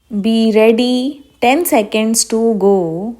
Be ready, 10 seconds to go.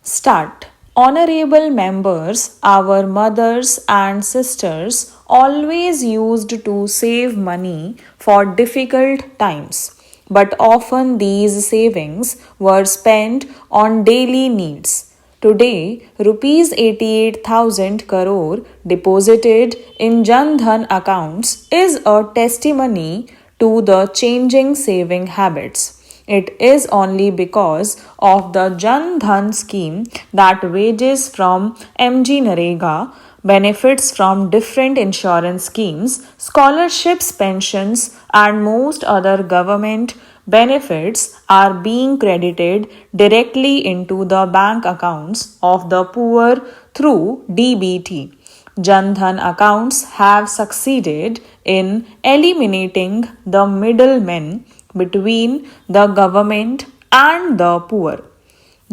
Start. Honorable members, our mothers and sisters always used to save money for difficult times, but often these savings were spent on daily needs. Today, rupees 88,000 crore deposited in Jan Dhan accounts is a testimony to the changing saving habits. It is only because of the Jan Dhan scheme that wages from MG Narega, benefits from different insurance schemes, scholarships, pensions, and most other government benefits are being credited directly into the bank accounts of the poor through DBT. Jan Dhan accounts have succeeded in eliminating the middlemen between the government and the poor.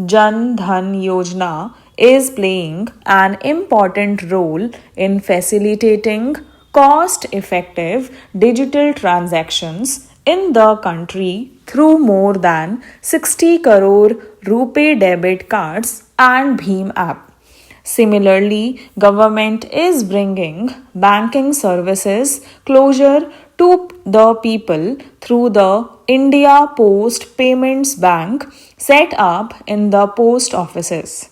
Jan Dhan Yojana is playing an important role in facilitating cost effective digital transactions in the country through more than 60 crore RuPay debit cards and Bheem app. Similarly, government is bringing banking services closer to the people through the India Post Payments Bank set up in the post offices.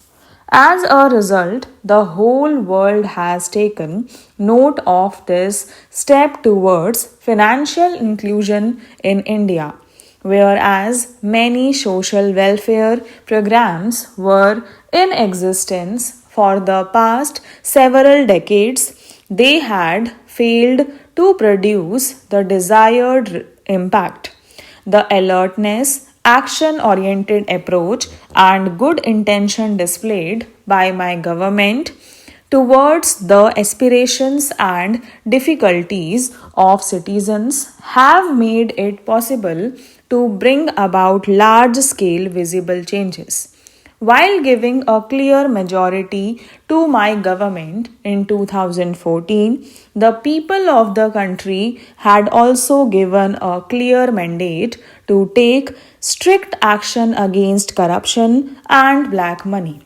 As a result, the whole world has taken note of this step towards financial inclusion in India. Whereas many social welfare programs were in existence for the past several decades, they had failed to produce the desired impact. The alertness, action oriented approach, and good intention displayed by my government towards the aspirations and difficulties of citizens have made it possible to bring about large scale visible changes. While giving a clear majority to my government in 2014, the people of the country had also given a clear mandate to take strict action against corruption and black money.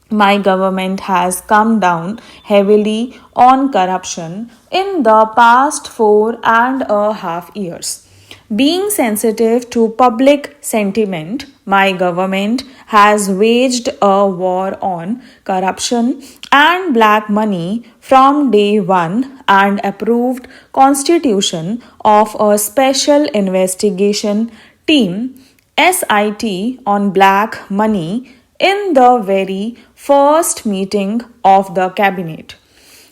My government has come down heavily on corruption in the past 4.5 years. Being sensitive to public sentiment, my government has waged a war on corruption and black money from day one and approved constitution of a special investigation team SIT on black money in the very first meeting of the cabinet.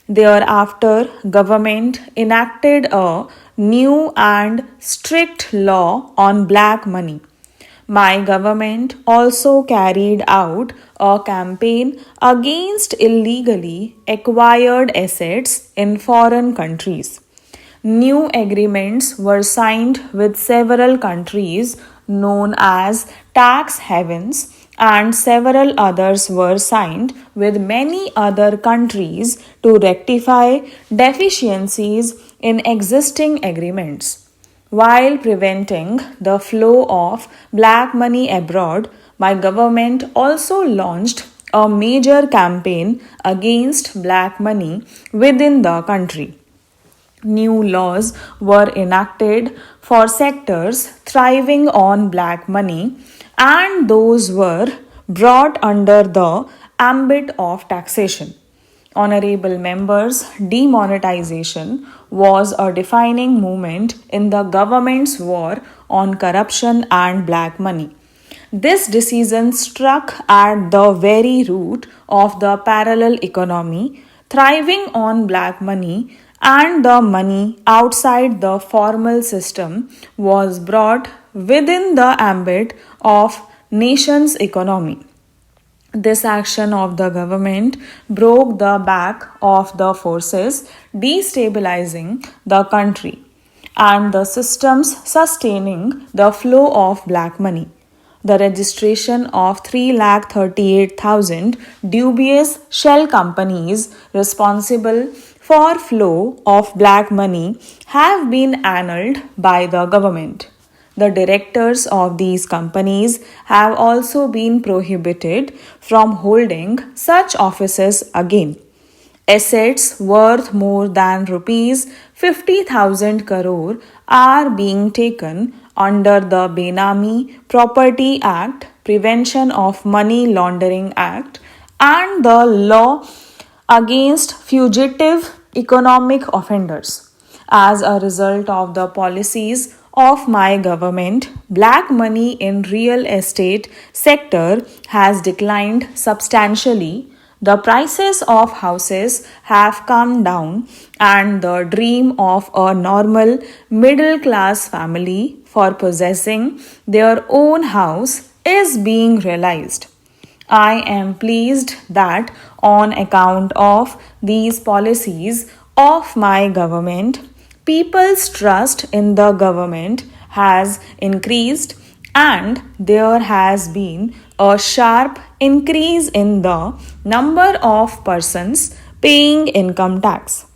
Thereafter, government enacted a new and strict law on black money. My government also carried out a campaign against illegally acquired assets in foreign countries. New agreements were signed with several countries known as tax havens, and several others were signed with many other countries to rectify deficiencies in existing agreements. While preventing the flow of black money abroad, my government also launched a major campaign against black money within the country. New laws were enacted for sectors thriving on black money, and those were brought under the ambit of taxation. Honorable members, demonetization was a defining moment in the government's war on corruption and black money. This decision struck at the very root of the parallel economy, thriving on black money, and the money outside the formal system was brought within the ambit of nation's economy. This action of the government broke the back of the forces destabilizing the country and the systems sustaining the flow of black money. the registration of 3,38,000 dubious shell companies responsible for flow of black money have been annulled by the government. The directors of these companies have also been prohibited from holding such offices again. Assets worth more than rupees 50,000 crore are being taken under the Benami Property Act, Prevention of Money Laundering Act, and the Law Against Fugitive Economic Offenders. As a result of the policies of my government, black money in real estate sector has declined substantially. The prices of houses have come down, and the dream of a normal middle class family for possessing their own house is being realized. I am pleased that on account of these policies of my government, people's trust in the government has increased and there has been a sharp increase in the number of persons paying income tax.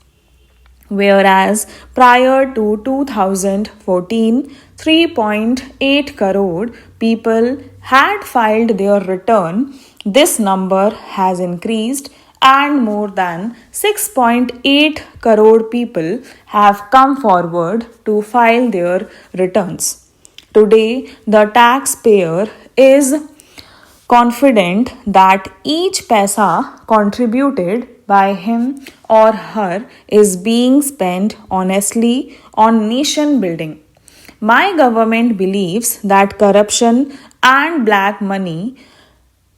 Whereas prior to 2014, 3.8 crore people had filed their return, this number has increased and more than 6.8 crore people have come forward to file their returns. Today, the taxpayer is confident that each paisa contributed by him or her is being spent honestly on nation building. My government believes that corruption and black money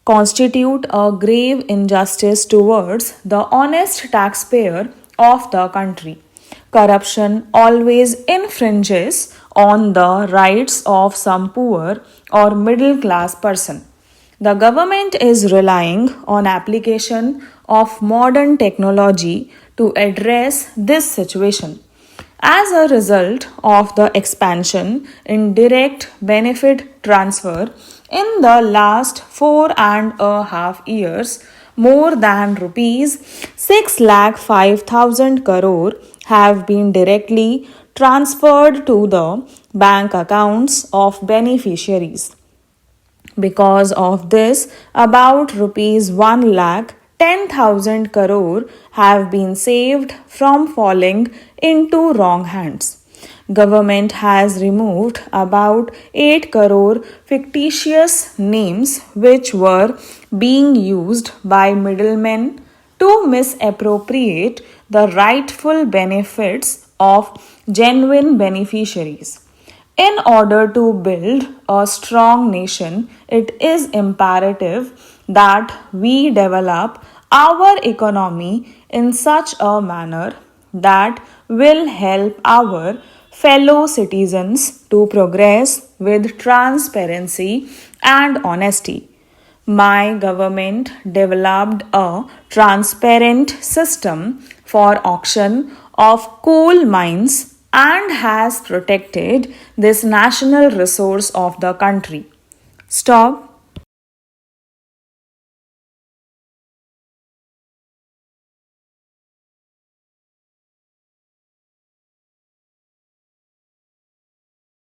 constitute a grave injustice towards the honest taxpayer of the country. Corruption always infringes on the rights of some poor or middle class person. The government is relying on application of modern technology to address this situation. As a result of the expansion in direct benefit transfer in the last 4.5 years, more than rupees 6,05,000 crore have been directly transferred to the bank accounts of beneficiaries. Because of this, about rupees 1,10,000 crore have been saved from falling into wrong hands. Government has removed about 8 crore fictitious names which were being used by middlemen to misappropriate the rightful benefits of genuine beneficiaries. In order to build a strong nation, it is imperative that we develop our economy in such a manner that will help our fellow citizens to progress with transparency and honesty. My government developed a transparent system for auction of coal mines and has protected this national resource of the country. Stop.